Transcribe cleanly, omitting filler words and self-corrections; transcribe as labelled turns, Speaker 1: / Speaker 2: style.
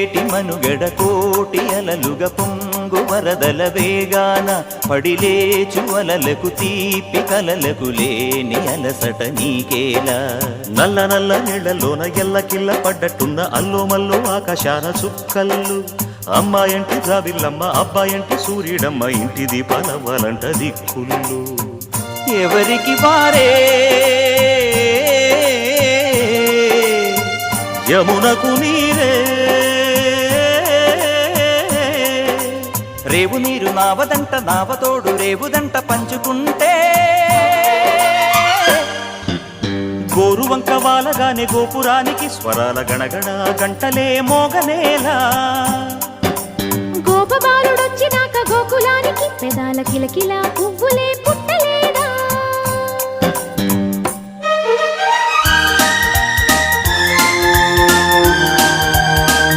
Speaker 1: పొంగేటి మనుగడ కోటి అలలుగా పొంగు వరదల వేగాన పడిలేచు అలలకు తీపి కలలకు లేని అలసట నీకేలా.
Speaker 2: నల్ల నల్ల నీళ్లలోన ఎల్లకిల్ల పడ్డట్టున్న అల్లో మల్లో ఆకాశాన చుక్కల్లు. అమ్మాయంటి జాబిల్లమ్మ అబ్బాయంటి సూర్యుడమ్మ ఇంటి దీపాలవ్వాలంట దిక్కుళ్ళు.
Speaker 1: ఎవరికి వారే
Speaker 2: యమునకు నీరే
Speaker 1: రేవు నీరు నావదంట నావతోడు రేవుదంట పంచుకుంటే.
Speaker 2: గోరువంక వాలగానే గోపురానికి స్వరాల గణగణ గంటలే మోగనేలా.
Speaker 3: గోపబాలుడొచ్చినాక గోకులానికి పెదాల కిలకిలా పువ్వులే పుట్ట